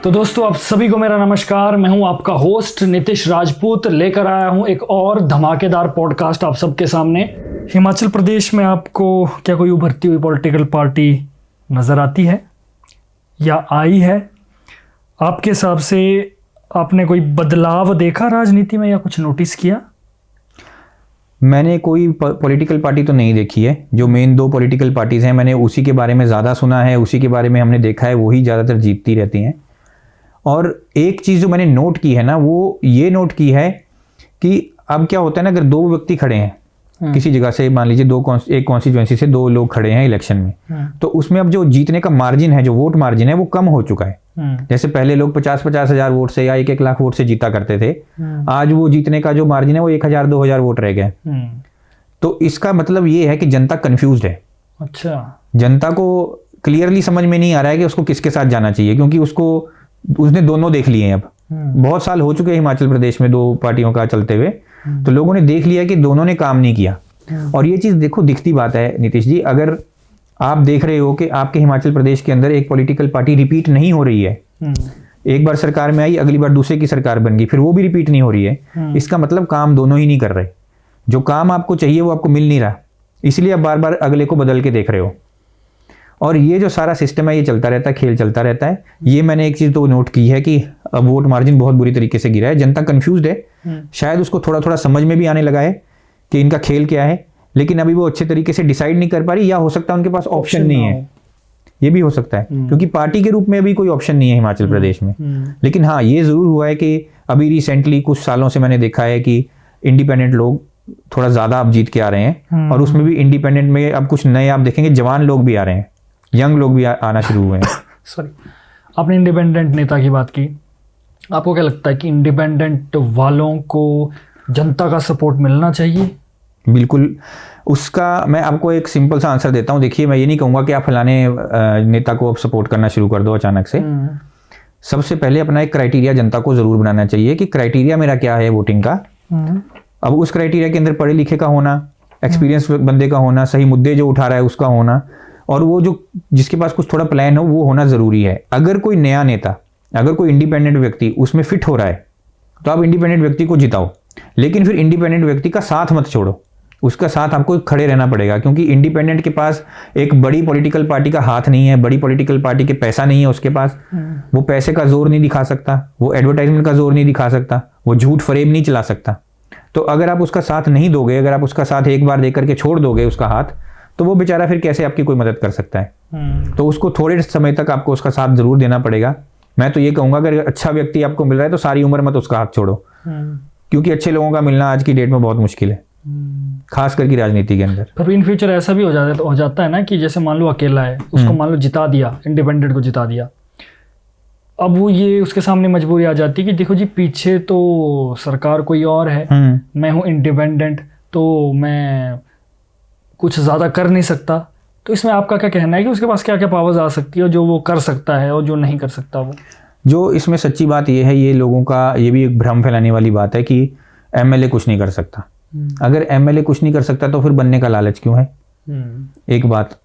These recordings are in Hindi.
तो दोस्तों आप सभी को मेरा नमस्कार। मैं हूं आपका होस्ट नितिश राजपूत, लेकर आया हूं एक और धमाकेदार पॉडकास्ट आप सबके सामने। हिमाचल प्रदेश में आपको क्या कोई उभरती हुई पॉलिटिकल पार्टी नज़र आती है या आई है? आपके हिसाब से आपने कोई बदलाव देखा राजनीति में या कुछ नोटिस किया? मैंने कोई पॉलिटिकल पार्टी तो नहीं देखी है। जो मेन दो पॉलिटिकल पार्टीज़ हैं मैंने उसी के बारे में ज़्यादा सुना है, उसी के बारे में हमने देखा है, वही ज़्यादातर जीतती रहती हैं। और एक चीज़ जो मैंने नोट की है ना, वो ये नोट की है कि अब क्या होता है ना, अगर दो व्यक्ति खड़े हैं किसी जगह से, मान लीजिए एक कॉन्स्टिट्यूएंसी से दो लोग खड़े हैं इलेक्शन में, तो उसमें अब जो जीतने का मार्जिन है, जो वोट मार्जिन है, वो कम हो चुका है। जैसे पहले लोग 50-50 हज़ार वोट से या 1-1 लाख वोट से जीता करते थे, आज वो जीतने का जो मार्जिन है वो 1,000-2,000 वोट रह गए। तो इसका मतलब ये है कि जनता कंफ्यूज्ड है। अच्छा, जनता को क्लियरली समझ में नहीं आ रहा है कि उसको किसके साथ जाना चाहिए, क्योंकि उसने दोनों देख लिए हैं। अब बहुत साल हो चुके हैं हिमाचल प्रदेश में दो पार्टियों का चलते हुए, तो लोगों ने देख लिया कि दोनों ने काम नहीं किया। और ये चीज़ देखो दिखती बात है नीतीश जी, अगर आप देख रहे हो कि आपके हिमाचल प्रदेश के अंदर एक पॉलिटिकल पार्टी रिपीट नहीं हो रही है, एक बार सरकार में आई, अगली बार दूसरे की सरकार बन गई, फिर वो भी रिपीट नहीं हो रही है, इसका मतलब काम दोनों ही नहीं कर रहे। जो काम आपको चाहिए वो आपको मिल नहीं रहा, इसलिए आप बार बार अगले को बदल के देख रहे हो। और ये जो सारा सिस्टम है ये चलता रहता है, खेल चलता रहता है। ये मैंने एक चीज़ तो नोट की है कि अब वोट मार्जिन बहुत बुरी तरीके से गिरा है, जनता कंफ्यूज्ड है। शायद उसको थोड़ा थोड़ा समझ में भी आने लगा है कि इनका खेल क्या है, लेकिन अभी वो अच्छे तरीके से डिसाइड नहीं कर पा रही, या हो सकता है उनके पास ऑप्शन नहीं है। ये भी हो सकता है, क्योंकि पार्टी के रूप में अभी कोई ऑप्शन नहीं है हिमाचल प्रदेश में। लेकिन हाँ, ये ज़रूर हुआ है कि अभी रिसेंटली कुछ सालों से मैंने देखा है कि इंडिपेंडेंट लोग थोड़ा ज़्यादा अब जीत के आ रहे हैं, और उसमें भी इंडिपेंडेंट में अब कुछ नए आप देखेंगे जवान लोग भी आ रहे हैं, यंग लोग भी आना शुरू हुए हैं। सॉरी, आपने इंडिपेंडेंट नेता की बात की। आपको क्या लगता है कि इंडिपेंडेंट वालों को जनता का सपोर्ट मिलना चाहिए? बिल्कुल, उसका मैं आपको एक सिंपल सा आंसर देता हूँ। देखिए, मैं ये नहीं कहूँगा कि आप फलाने नेता को अब सपोर्ट करना शुरू कर दो अचानक से। सबसे पहले अपना एक क्राइटेरिया जनता को ज़रूर बनाना चाहिए कि क्राइटेरिया मेरा क्या है वोटिंग का। अब उस क्राइटेरिया के अंदर पढ़े लिखे का होना, एक्सपीरियंस बंदे का होना, सही मुद्दे जो उठा रहा है उसका होना, और वो जो जिसके पास कुछ थोड़ा प्लान हो वो होना ज़रूरी है। अगर कोई नया नेता, अगर कोई इंडिपेंडेंट व्यक्ति उसमें फिट हो रहा है तो आप इंडिपेंडेंट व्यक्ति को जिताओ, लेकिन फिर इंडिपेंडेंट व्यक्ति का साथ मत छोड़ो, उसका साथ आपको खड़े रहना पड़ेगा। क्योंकि इंडिपेंडेंट के पास एक बड़ी पॉलिटिकल पार्टी का हाथ नहीं है, बड़ी पॉलिटिकल पार्टी के पैसा नहीं है उसके पास, वो पैसे का जोर नहीं दिखा सकता, वो एडवर्टाइजमेंट का जोर नहीं दिखा सकता, वो झूठ फरेब नहीं चला सकता। तो अगर आप उसका साथ नहीं दोगे, अगर आप उसका साथ एक बार दे करके छोड़ दोगे उसका हाथ, तो वो बेचारा फिर कैसे आपकी कोई मदद कर सकता है। तो उसको थोड़े समय तक आपको उसका साथ जरूर देना पड़ेगा। मैं तो ये कहूँगा अगर अच्छा व्यक्ति आपको मिल रहा है तो सारी उम्र मत उसका हाथ छोड़ो, क्योंकि अच्छे लोगों का मिलना आज की डेट में बहुत मुश्किल है, खास करके राजनीति के अंदर। फिर इन फ्यूचर ऐसा भी हो जाता है ना कि जैसे मान लो अकेला है, उसको मान लो जिता दिया, इंडिपेंडेंट को जिता दिया, अब वो ये उसके सामने मजबूरी आ जाती है कि देखो जी पीछे तो सरकार कोई और है, मैं हूँ इंडिपेंडेंट, तो मैं कुछ ज़्यादा कर नहीं सकता। तो इसमें आपका क्या कहना है कि उसके पास क्या क्या पावर्स आ सकती है जो वो कर सकता है और जो नहीं कर सकता वो? जो इसमें सच्ची बात ये है, ये लोगों का ये भी एक भ्रम फैलाने वाली बात है कि एमएलए कुछ नहीं कर सकता। अगर एमएलए कुछ नहीं कर सकता तो फिर बनने का लालच क्यों है? एक बात।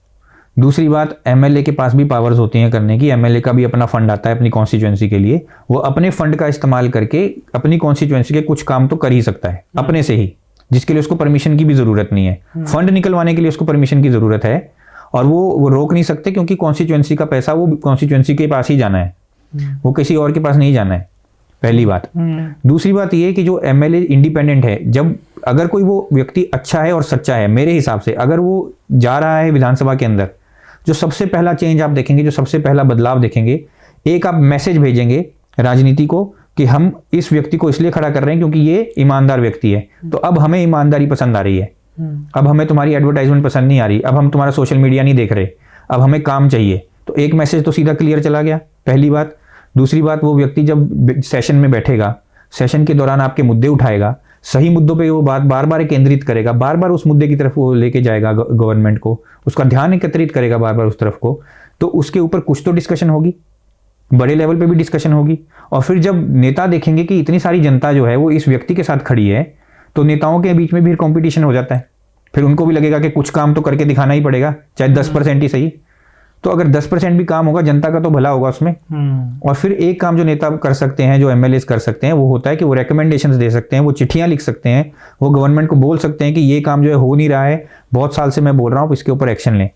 दूसरी बात, एमएलए के पास भी पावर्स होती हैं करने की। एमएलए का भी अपना फंड आता है अपनी कॉन्स्टिट्यूएंसी के लिए, वो अपने फंड का इस्तेमाल करके अपनी कॉन्स्टिट्यूएंसी के कुछ काम तो कर ही सकता है अपने से ही, जिसके लिए उसको परमिशन की भी जरूरत नहीं है। फंड निकलवाने के लिए उसको परमिशन की जरूरत है, और वो रोक नहीं सकते, क्योंकि कॉन्स्टिट्यूएंसी का पैसा वो कॉन्स्टिट्यूएंसी के पास ही जाना है, वो किसी और के पास नहीं जाना है, पहली बात। दूसरी बात ये है कि जो एमएलए इंडिपेंडेंट है, जब अगर कोई वो व्यक्ति अच्छा है और सच्चा है, मेरे हिसाब से अगर वो जा रहा है विधानसभा के अंदर, जो सबसे पहला चेंज आप देखेंगे, जो सबसे पहला बदलाव देखेंगे, एक आप मैसेज भेजेंगे राजनीति को कि हम इस व्यक्ति को इसलिए खड़ा कर रहे हैं क्योंकि ये ईमानदार व्यक्ति है, तो अब हमें ईमानदारी पसंद आ रही है, अब हमें तुम्हारी एडवर्टाइजमेंट पसंद नहीं आ रही, अब हम तुम्हारा सोशल मीडिया नहीं देख रहे, अब हमें काम चाहिए। तो एक मैसेज तो सीधा क्लियर चला गया, पहली बात। दूसरी बात, वो व्यक्ति जब सेशन में बैठेगा, सेशन के दौरान आपके मुद्दे उठाएगा, सही मुद्दों पे वो बात बार बार केंद्रित करेगा, बार बार उस मुद्दे की तरफ वो लेके जाएगा गवर्नमेंट को, उसका ध्यान एकत्रित करेगा बार बार उस तरफ को, तो उसके ऊपर कुछ तो डिस्कशन होगी, बड़े लेवल पे भी डिस्कशन होगी। और फिर जब नेता देखेंगे कि इतनी सारी जनता जो है वो इस व्यक्ति के साथ खड़ी है, तो नेताओं के बीच में भी कंपटीशन हो जाता है। फिर उनको भी लगेगा कि कुछ काम तो करके दिखाना ही पड़ेगा, चाहे 10% ही सही। तो अगर 10% भी काम होगा, जनता का तो भला होगा उसमें। और फिर एक काम जो नेता कर सकते हैं, जो एमएलए कर सकते हैं, वो होता है कि वो रिकमेंडेशंस दे सकते हैं, वो चिट्ठियां लिख सकते हैं, वो गवर्नमेंट को बोल सकते हैं कि ये काम जो है हो नहीं रहा है, बहुत साल से मैं बोल रहा हूँ, इसके ऊपर एक्शन लें।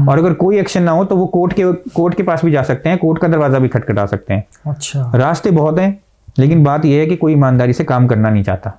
और अगर कोई एक्शन ना हो तो वो कोर्ट के पास भी जा सकते हैं, कोर्ट का दरवाजा भी खटखटा सकते हैं। अच्छा, रास्ते बहुत हैं, लेकिन बात यह है कि कोई ईमानदारी से काम करना नहीं चाहता।